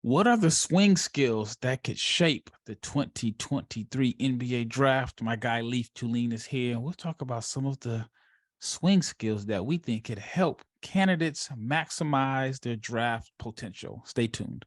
What are the swing skills that could shape the 2023 NBA draft? My guy Leif Thulin is here, and we'll talk about some of the swing skills that we think could help candidates maximize their draft potential. Stay tuned.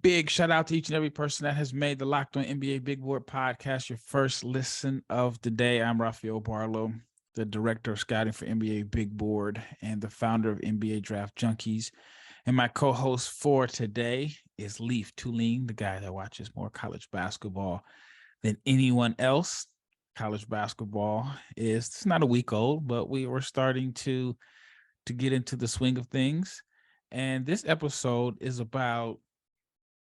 Big shout out to each and every person that has made the Locked On NBA Big Board podcast your first listen of the day. I'm Rafael Barlowe, the director of scouting for NBA Big Board and the founder of NBA Draft Junkies. And my co-host for today is Leif Thulin, the guy that watches more college basketball than anyone else. College basketball it's not a week old, but we were starting to get into the swing of things. And this episode is about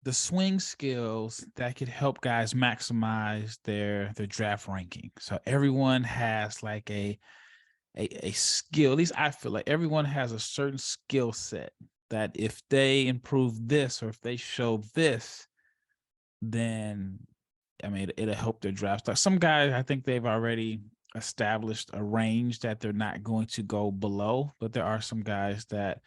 the swing skills that could help guys maximize their draft ranking. So everyone has like a skill. At least I feel like everyone has a certain skill set that if they improve this or if they show this, then I mean it'll help their draft stock. Some guys, I think they've already established a range that they're not going to go below, but there are some guys that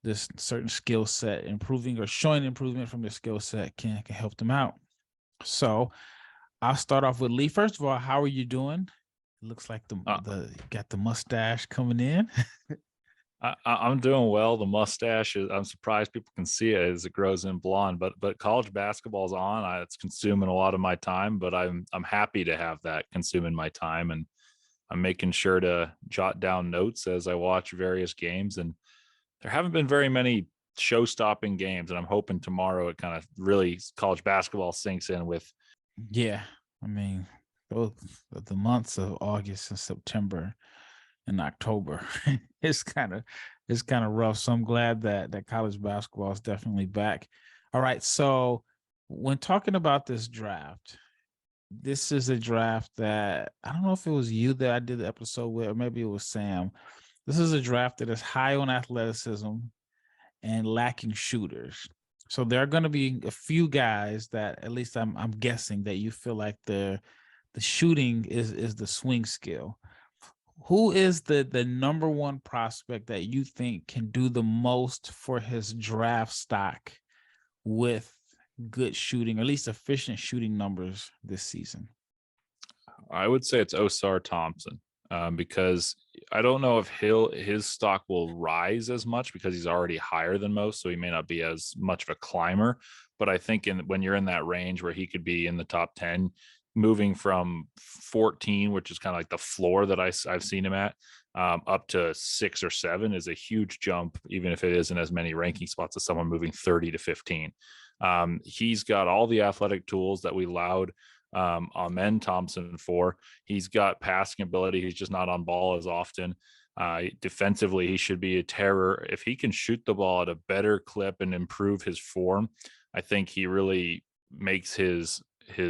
this certain skill set improving or showing improvement from their skill set can help them out. So I'll start off with Lee. First of all, how are you doing? It looks like you got the mustache coming in. I'm doing well. The mustache is, I'm surprised people can see it as it grows in blonde, but college basketball is on. It's consuming a lot of my time, but I'm happy to have that consuming my time, and I'm making sure to jot down notes as I watch various games. And there haven't been very many show-stopping games, and I'm hoping tomorrow it kind of really college basketball sinks in with. Yeah, I mean, both the months of August and September and October, it's kind of rough. So I'm glad that college basketball is definitely back. All right, so when talking about this draft, this is a draft that I don't know if it was you that I did the episode with, or maybe it was Sam. This is a draft that is high on athleticism and lacking shooters. So there are going to be a few guys that, at least I'm guessing, that you feel like the shooting is the swing skill. Who is the number one prospect that you think can do the most for his draft stock with good shooting, or at least efficient shooting numbers this season? I would say it's Osar Thompson. Because I don't know if his stock will rise as much because he's already higher than most, so he may not be as much of a climber. But I think when you're in that range where he could be in the top 10, moving from 14, which is kind of like the floor that I've seen him at, up to 6 or 7 is a huge jump, even if it isn't as many ranking spots as someone moving 30 to 15. He's got all the athletic tools that we allowed Amen Thompson for. He's got passing ability. He's just not on ball as often. Defensively, he should be a terror. If he can shoot the ball at a better clip and improve his form, I think he really makes his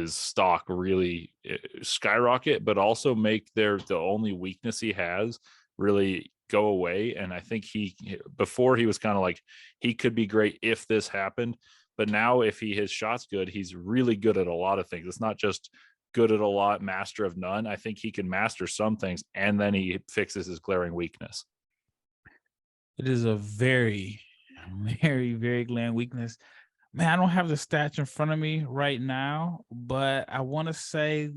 stock really skyrocket, but also make the only weakness he has really go away. And I think before he was kind of like, he could be great if this happened. But now if his shot's good, he's really good at a lot of things. It's not just good at a lot, master of none. I think he can master some things, and then he fixes his glaring weakness. It is a very, very, very glaring weakness. Man, I don't have the stats in front of me right now, but I want to say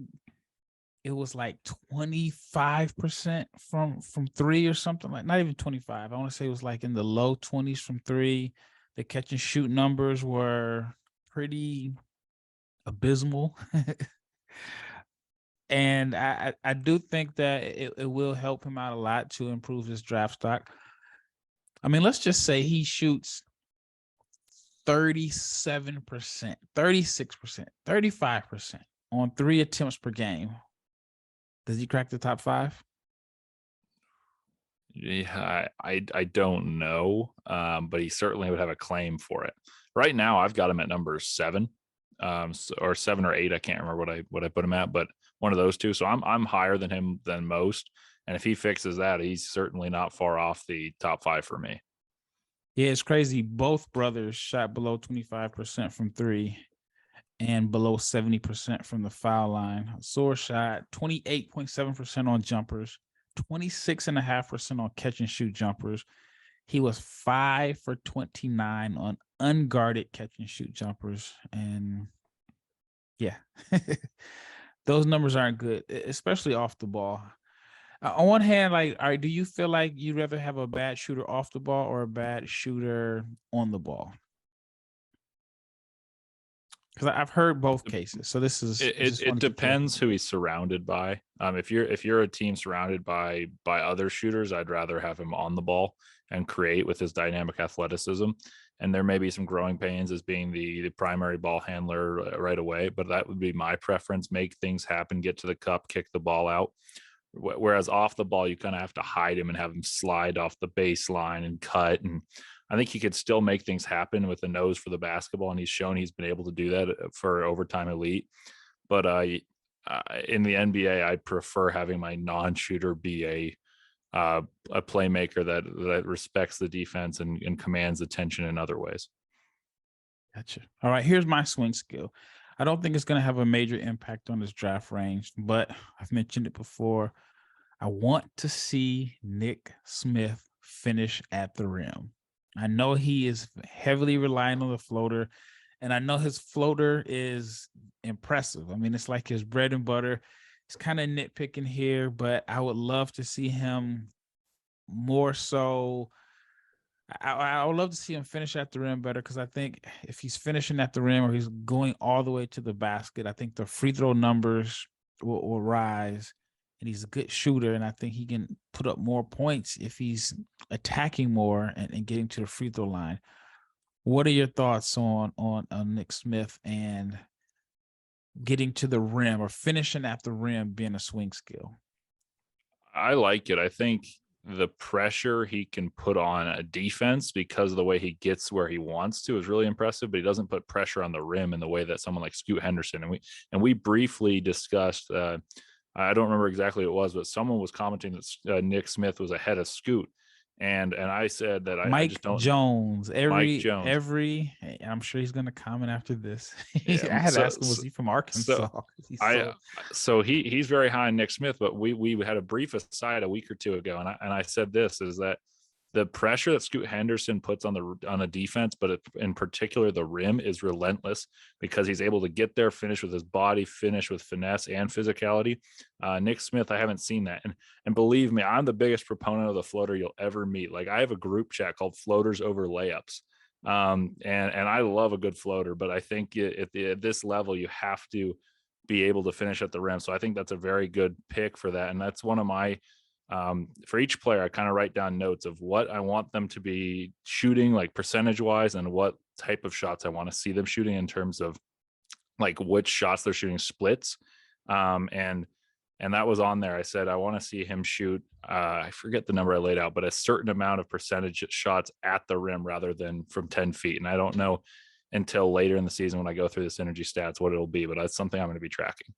it was like 25% from 3 or something, like not even 25. I want to say it was like in the low 20s from 3. The catch and shoot numbers were pretty abysmal. And I do think that it will help him out a lot to improve his draft stock. I mean, let's just say he shoots 37%, 36%, 35% on 3 attempts per game. Does he crack the top 5? Yeah, I don't know, but he certainly would have a claim for it. Right now, I've got him at number 7, or 7 or 8. I can't remember what I put him at, but one of those two. So I'm higher than him than most, and if he fixes that, he's certainly not far off the top 5 for me. Yeah, it's crazy. Both brothers shot below 25% from 3, and below 70% from the foul line. Sore shot, 28.7% on jumpers, 26.5% on catch and shoot jumpers. He was 5 for 29 on unguarded catch and shoot jumpers. And yeah, those numbers aren't good, especially off the ball. On one hand, like, all right, do you feel like you'd rather have a bad shooter off the ball or a bad shooter on the ball? Because I've heard both cases. So this is it depends who he's surrounded by. If you're a team surrounded by other shooters, I'd rather have him on the ball and create with his dynamic athleticism. And there may be some growing pains as being the primary ball handler right away, but that would be my preference. Make things happen, get to the cup, kick the ball out. Whereas off the ball, you kind of have to hide him and have him slide off the baseline and cut. And I think he could still make things happen with a nose for the basketball. And he's shown he's been able to do that for overtime elite. But in the NBA, I prefer having my non-shooter be a playmaker that respects the defense and commands attention in other ways. Gotcha. All right, here's my swing skill. I don't think it's going to have a major impact on his draft range, but I've mentioned it before. I want to see Nick Smith finish at the rim. I know he is heavily relying on the floater, and I know his floater is impressive. I mean, it's like his bread and butter. It's kind of nitpicking here, but I would love to see him more so. I would love to see him finish at the rim better, because I think if he's finishing at the rim or he's going all the way to the basket, I think the free throw numbers will rise, and he's a good shooter, and I think he can put up more points if he's attacking more and getting to the free throw line. What are your thoughts on Nick Smith and getting to the rim or finishing at the rim being a swing skill? I like it. I think the pressure he can put on a defense because of the way he gets where he wants to is really impressive, but he doesn't put pressure on the rim in the way that someone like Scoot Henderson. And we briefly discussed, I don't remember exactly what it was, but someone was commenting that Nick Smith was ahead of Scoot. And I said that I just don't. Mike Jones, and I'm sure he's going to comment after this. Yeah, I had to ask him, was he from Arkansas? So he's very high on Nick Smith, but we had a brief aside a week or two ago, and I said this is that the pressure that Scoot Henderson puts on a defense, but in particular the rim, is relentless because he's able to get there, finish with his body, finish with finesse and physicality. Nick Smith, I haven't seen that, and believe me, I'm the biggest proponent of the floater you'll ever meet. Like, I have a group chat called Floaters Over Layups, and I love a good floater, but I think at this level you have to be able to finish at the rim. So I think that's a very good pick for that, and that's one of my. For each player, I kind of write down notes of what I want them to be shooting, like percentage wise, and what type of shots I want to see them shooting in terms of like which shots they're shooting splits. And that was on there. I said, I want to see him shoot, I forget the number I laid out, but a certain amount of percentage shots at the rim rather than from 10 feet. And I don't know until later in the season when I go through the synergy stats what it'll be, but that's something I'm going to be tracking.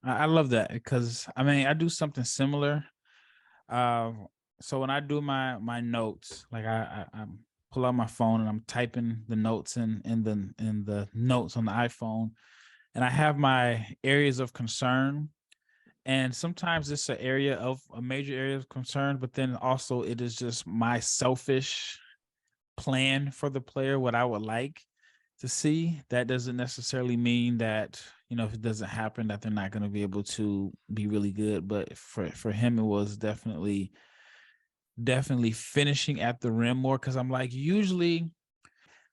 I love that because, I mean, I do something similar. So when I do my notes, like I pull out my phone and I'm typing the notes in the notes on the iPhone, and I have my areas of concern. And sometimes it's a major area of concern, but then also it is just my selfish plan for the player, what I would like to see. That doesn't necessarily mean that, if it doesn't happen, that they're not going to be able to be really good. But for him, it was definitely finishing at the rim more, because I'm like, usually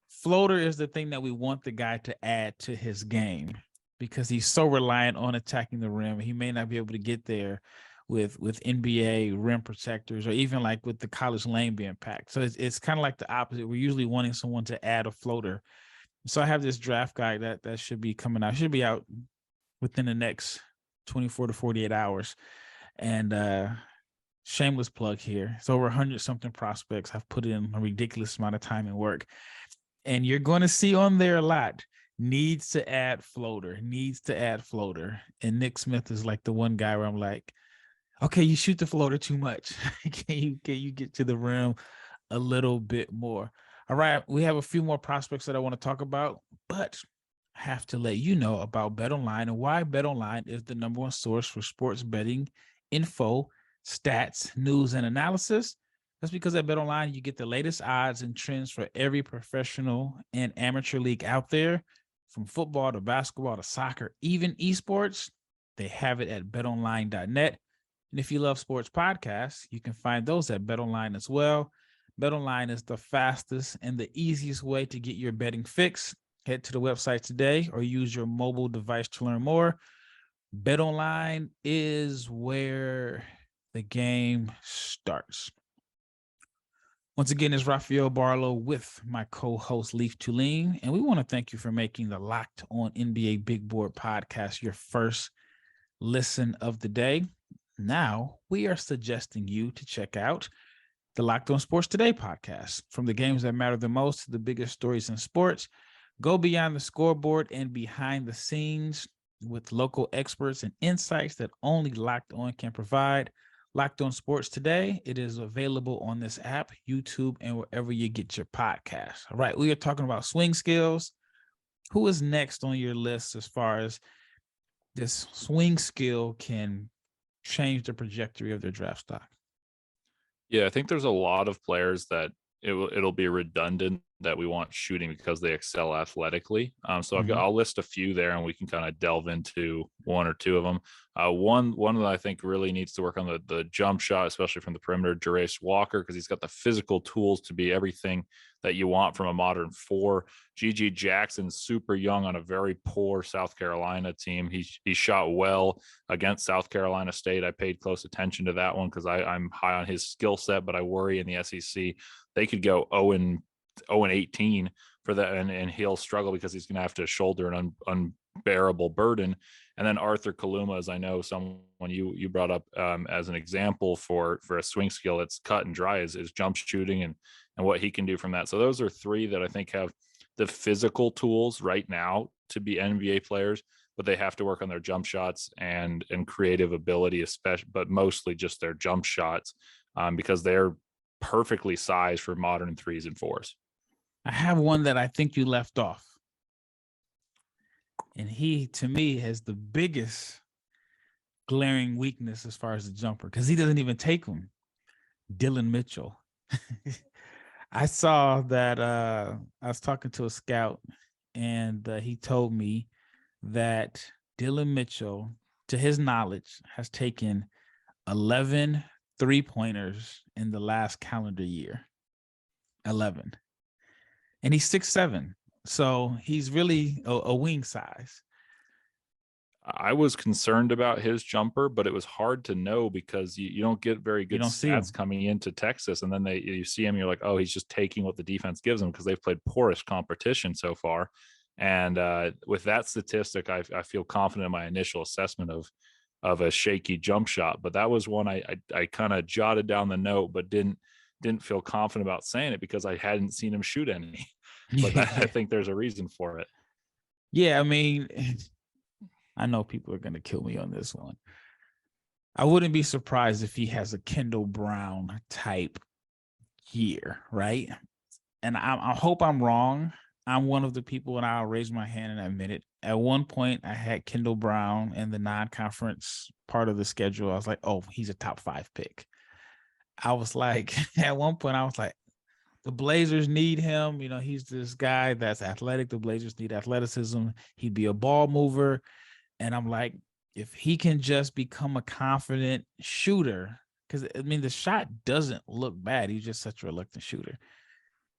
floater is the thing that we want the guy to add to his game, because he's so reliant on attacking the rim. He may not be able to get there with NBA rim protectors, or even like with the college lane being packed. So it's kind of like the opposite. We're usually wanting someone to add a floater. So I have this draft guide that should be coming out. Should be out within the next 24 to 48 hours. And shameless plug here. It's over 100-something prospects. I've put in a ridiculous amount of time and work. And you're going to see on there a lot. Needs to add floater. And Nick Smith is like the one guy where I'm like, okay, you shoot the floater too much. Can you get to the rim a little bit more? All right, we have a few more prospects that I want to talk about, but I have to let you know about BetOnline and why BetOnline is the number one source for sports betting info, stats, news, and analysis. That's because at BetOnline, you get the latest odds and trends for every professional and amateur league out there, from football to basketball to soccer, even esports. They have it at betonline.net. And if you love sports podcasts, you can find those at BetOnline as well. BetOnline is the fastest and the easiest way to get your betting fix. Head to the website today or use your mobile device to learn more. BetOnline is where the game starts. Once again, it's Rafael Barlowe with my co-host Leif Thulin, and we want to thank you for making the Locked On NBA Big Board podcast your first listen of the day. Now, we are suggesting you to check out the Locked On Sports Today podcast. From the games that matter the most to the biggest stories in sports, go beyond the scoreboard and behind the scenes with local experts and insights that only Locked On can provide. Locked On Sports Today, it is available on this app, YouTube, and wherever you get your podcasts. All right, we are talking about swing skills. Who is next on your list as far as this swing skill can change the trajectory of their draft stock? Yeah, I think there's a lot of players that it'll be redundant that we want shooting because they excel athletically. So I'll list a few there, and we can kind of delve into one or two of them. One that I think really needs to work on the jump shot, especially from the perimeter, Jarace Walker, because he's got the physical tools to be everything that you want from a modern four. G.G. Jackson, super young on a very poor South Carolina team. He shot well against South Carolina State. I paid close attention to that one because I'm high on his skill set, but I worry in the SEC they could go 0-18 for that, and he'll struggle because he's going to have to shoulder an unbearable burden. And then Arthur Kaluma, as I know someone you brought up as an example for a swing skill that's cut and dry, is jump shooting and what he can do from that. So those are three that I think have the physical tools right now to be NBA players, but they have to work on their jump shots and creative ability, especially, but mostly just their jump shots because they're perfectly sized for modern threes and fours. I have one that I think you left off. And he, to me, has the biggest glaring weakness as far as the jumper, because he doesn't even take them. Dylan Mitchell. I saw that I was talking to a scout, and he told me that Dylan Mitchell, to his knowledge, has taken 11 3-pointers in the last calendar year. 11. And he's 6'7". So he's really a wing size. I was concerned about his jumper, but it was hard to know because you don't get very good stats coming into Texas. And then you see him, you're like, oh, he's just taking what the defense gives him because they've played poorest competition so far. And with that statistic, I feel confident in my initial assessment of a shaky jump shot. But that was one I kind of jotted down the note, but didn't feel confident about saying it because I hadn't seen him shoot any. But I think there's a reason for it. Yeah, I mean, I know people are going to kill me on this one. I wouldn't be surprised if he has a Kendall Brown type year, right? And I hope I'm wrong. I'm one of the people, and I'll raise my hand and admit it. At one point, I had Kendall Brown in the non-conference part of the schedule. I was like, oh, he's a top 5 pick. I was like, at one point, I was like, the Blazers need him. You know, he's this guy that's athletic. The Blazers need athleticism. He'd be a ball mover. And I'm like, if he can just become a confident shooter, because, I mean, the shot doesn't look bad. He's just such a reluctant shooter.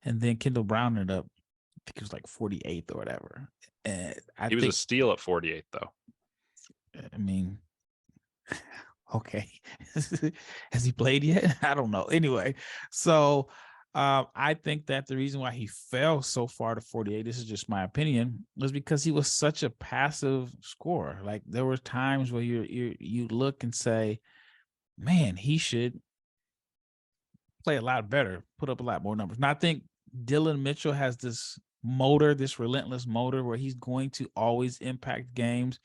And then Kendall Brown ended up, I think he was like 48th or whatever. And he was a steal at 48th, though. I mean, okay. Has he played yet? I don't know. Anyway, so I think that the reason why he fell so far to 48, this is just my opinion, was because he was such a passive scorer. Like, there were times where you look and say, man, he should play a lot better, put up a lot more numbers. And I think Dylan Mitchell has this motor, this relentless motor, where he's going to always impact games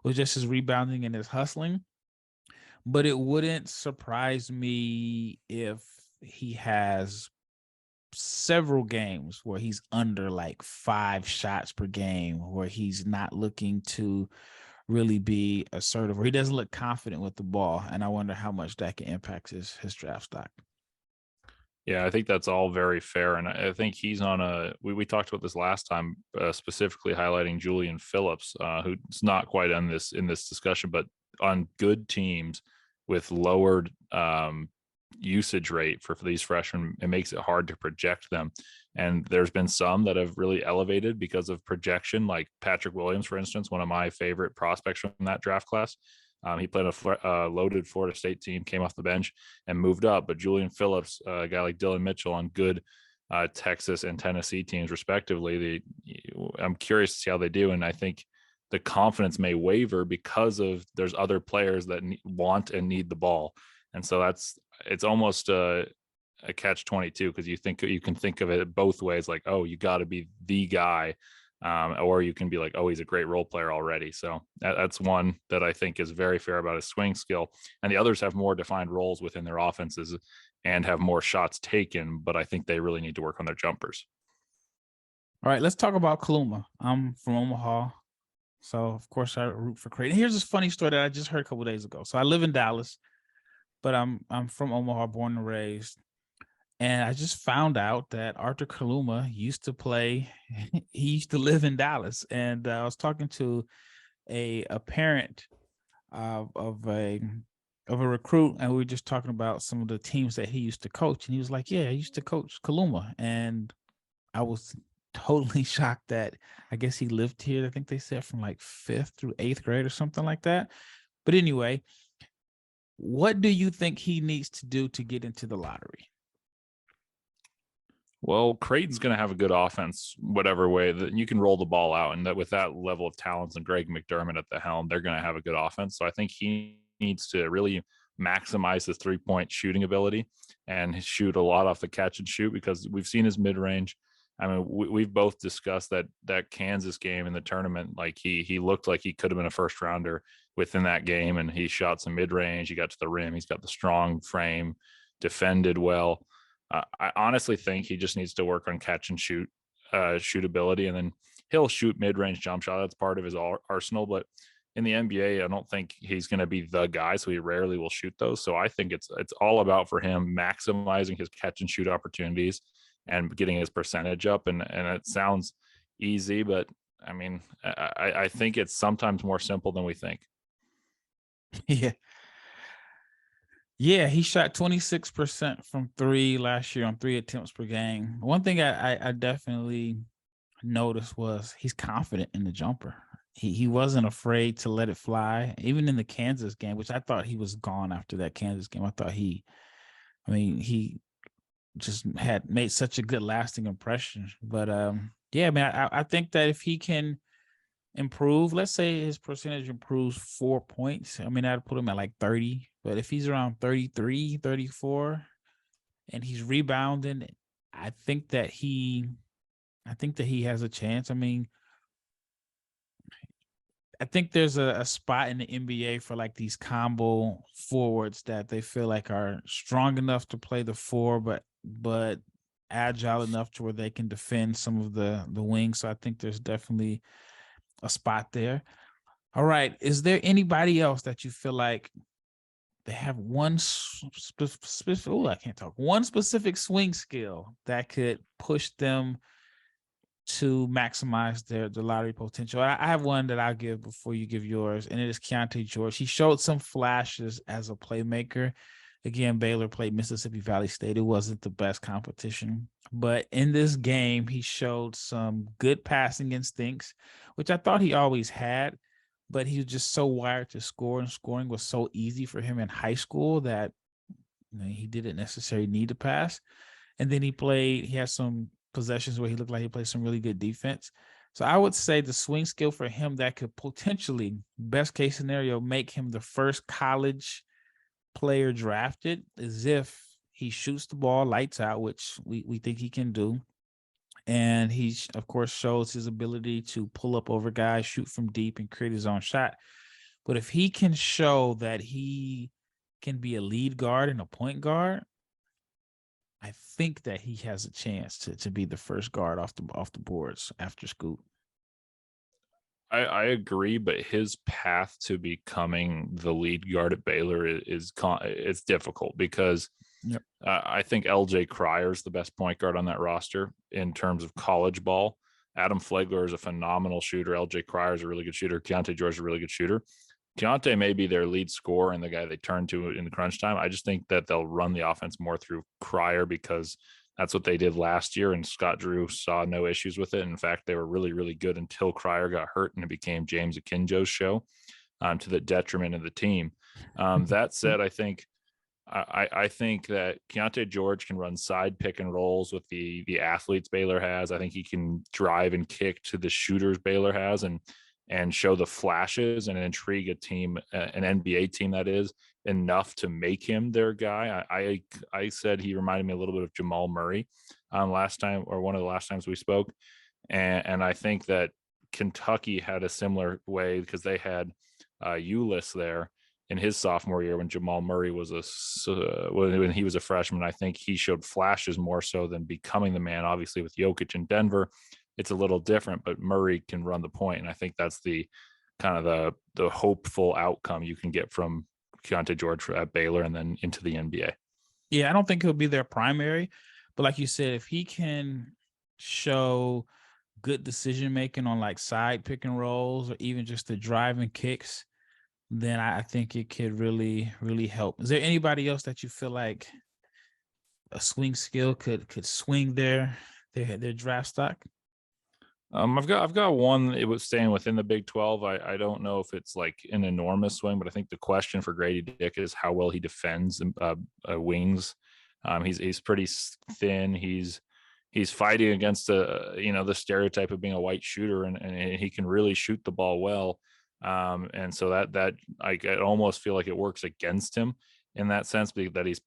with just his rebounding and his hustling. But it wouldn't surprise me if he has several games where he's under like 5 shots per game, where he's not looking to really be assertive, or he doesn't look confident with the ball. And I wonder how much that can impact his draft stock. Yeah, I think that's all very fair. And I think he's on we talked about this last time, specifically highlighting Julian Phillips, who's not quite in this discussion, but on good teams with lowered usage rate for these freshmen, it makes it hard to project them. And there's been some that have really elevated because of projection, like Patrick Williams, for instance, one of my favorite prospects from that draft class. He played a loaded Florida State team, came off the bench and moved up. But Julian Phillips, a guy like Dylan Mitchell on good Texas and Tennessee teams, respectively, I'm curious to see how they do. And I think the confidence may waver because of there's other players that want and need the ball. And so it's almost a catch-22, because you can think of it both ways, like, oh, you got to be the guy. Or you can be like, oh, he's a great role player already. So that's one that I think is very fair about his swing skill. And the others have more defined roles within their offenses and have more shots taken, but I think they really need to work on their jumpers. All right, let's talk about Kaluma. I'm from Omaha, so of course I root for Creighton. Here's this funny story that I just heard a couple of days ago. So I live in Dallas, but I'm from Omaha, born and raised. And I just found out that Arthur Kaluma used to play. He used to live in Dallas, and I was talking to a parent of a recruit, and we were just talking about some of the teams that he used to coach. And he was like, "Yeah, I used to coach Kaluma," and I was totally shocked that I guess he lived here. I think they said from like 5th through 8th grade or something like that. But anyway, what do you think he needs to do to get into the lottery? Well, Creighton's going to have a good offense, whatever way that you can roll the ball out. And that with that level of talent and Greg McDermott at the helm, they're going to have a good offense. So I think he needs to really maximize his 3-point shooting ability and shoot a lot off the catch and shoot, because we've seen his mid-range. I mean, we've both discussed that Kansas game in the tournament. Like he looked like he could have been a first rounder within that game, and he shot some mid-range. He got to the rim. He's got the strong frame, defended well. I honestly think he just needs to work on catch and shoot shootability, and then he'll shoot mid-range jump shot. That's part of his arsenal. But in the NBA, I don't think he's going to be the guy, so he rarely will shoot those. So I think it's all about, for him, maximizing his catch and shoot opportunities and getting his percentage up. And it sounds easy, but I mean, I think it's sometimes more simple than we think. Yeah. Yeah, he shot 26% from 3 last year on 3 attempts per game. One thing I definitely noticed was he's confident in the jumper. He wasn't afraid to let it fly, even in the Kansas game, which I thought he was gone after that Kansas game. I thought he just had made such a good lasting impression. But yeah, man, I think that if he can improve, let's say his percentage improves 4 points, I mean, I'd put him at like 30. But if he's around 33, 34, and he's rebounding, I think that he has a chance. I mean, I think there's a spot in the NBA for like these combo forwards that they feel like are strong enough to play the 4, but agile enough to where they can defend some of the wings. So I think there's definitely a spot there. All right. Is there anybody else that you feel like they have one specific, one specific swing skill that could push them to maximize their lottery potential? I have one that I'll give before you give yours, and it is Keontae George. He showed some flashes as a playmaker. Again, Baylor played Mississippi Valley State. It wasn't the best competition, but in this game, he showed some good passing instincts, which I thought he always had. But he was just so wired to score, and scoring was so easy for him in high school that he didn't necessarily need to pass. And then he had some possessions where he looked like he played some really good defense. So I would say the swing skill for him that could potentially, best case scenario, make him the first college player drafted is if he shoots the ball lights out, which we think he can do. And he, of course, shows his ability to pull up over guys, shoot from deep, and create his own shot. But if he can show that he can be a lead guard and a point guard, I think that he has a chance to be the first guard off the boards after Scoot. I agree, but his path to becoming the lead guard at Baylor is it's difficult because I think LJ Cryer is the best point guard on that roster in terms of college ball. Adam Flegler is a phenomenal shooter. LJ Cryer is a really good shooter. Keontae George is a really good shooter. Keontae may be their lead scorer and the guy they turn to in the crunch time. I just think that they'll run the offense more through Cryer because that's what they did last year, and Scott Drew saw no issues with it. In fact, they were really, really good until Cryer got hurt, and it became James Akinjo's show, to the detriment of the team. That said, I think that Keontae George can run side pick and rolls with the athletes Baylor has. I think he can drive and kick to the shooters Baylor has, and show the flashes and intrigue a team, an NBA team that is, enough to make him their guy. I said he reminded me a little bit of Jamal Murray last time, or one of the last times we spoke. And I think that Kentucky had a similar way because they had Ulis there in his sophomore year when Jamal Murray was when he was a freshman. I think he showed flashes more so than becoming the man. Obviously with Jokic in Denver, it's a little different, but Murray can run the point. And I think that's the kind of the hopeful outcome you can get from Keontae George at Baylor and then into the NBA. Yeah, I don't think he'll be their primary, but like you said, if he can show good decision-making on like side pick and rolls or even just the driving kicks, then I think it could really, really help. Is there anybody else that you feel like a swing skill could swing their draft stock? I've got one. It was staying within the Big 12. I don't know if it's like an enormous swing, but I think the question for Grady Dick is how well he defends wings. He's pretty thin. He's fighting against the stereotype of being a white shooter, and he can really shoot the ball well. And so that I almost feel like it works against him in that sense, that he's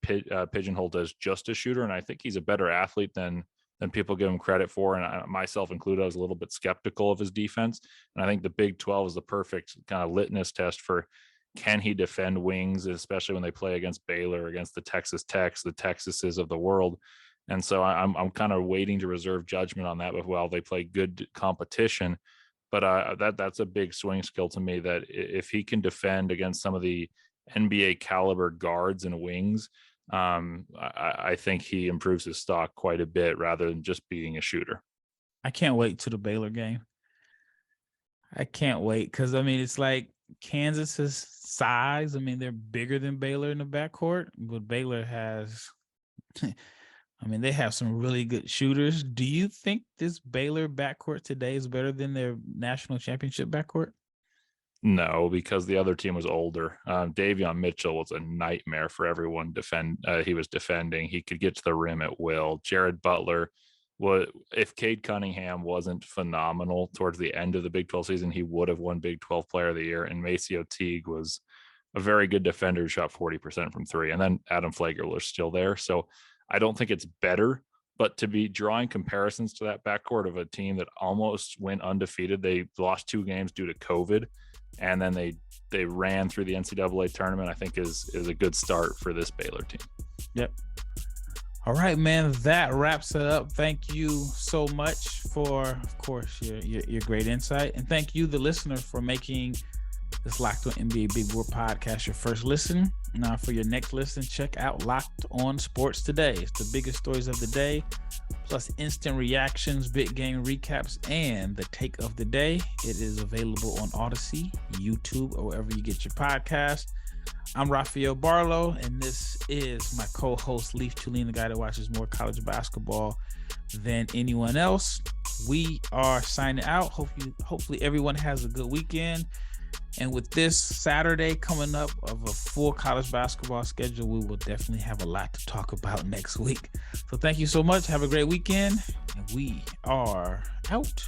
pigeonholed as just a shooter. And I think he's a better athlete than people give him credit for. And I, myself included, I was a little bit skeptical of his defense. And I think the Big 12 is the perfect kind of litmus test for, can he defend wings, especially when they play against Baylor, against the Texas Techs, the Texases of the world. And so I'm kind of waiting to reserve judgment on that, but while they play good competition. But that's a big swing skill to me, that if he can defend against some of the NBA caliber guards and wings, I think he improves his stock quite a bit rather than just being a shooter. I can't wait to the Baylor game. I can't wait because, I mean, it's like Kansas's size. I mean, they're bigger than Baylor in the backcourt, but Baylor has, I mean, they have some really good shooters. Do you think this Baylor backcourt today is better than their national championship backcourt? No, because the other team was older. Davion Mitchell was a nightmare for everyone. He was defending. He could get to the rim at will. Jared Butler, if Cade Cunningham wasn't phenomenal towards the end of the Big 12 season, he would have won Big 12 Player of the Year. And Maceo Teague was a very good defender who shot 40% from three. And then Adam Flegler was still there. So I don't think it's better. But to be drawing comparisons to that backcourt of a team that almost went undefeated, they lost 2 games due to COVID, and then they ran through the NCAA tournament, I think is a good start for this Baylor team. Yep. All right, man, that wraps it up. Thank you so much for, of course, your great insight. And thank you, the listener, for making this Locked On NBA Big Board podcast your first listen. Now, for your next listen, check out Locked On Sports Today. It's the biggest stories of the day, plus instant reactions, big game recaps, and the take of the day. It is available on Odyssey, YouTube, or wherever you get your podcast. I'm Rafael Barlowe, and this is my co-host, Leif Thulin, the guy that watches more college basketball than anyone else. We are signing out. Hopefully everyone has a good weekend. And with this Saturday coming up of a full college basketball schedule, we will definitely have a lot to talk about next week. So thank you so much. Have a great weekend. And we are out.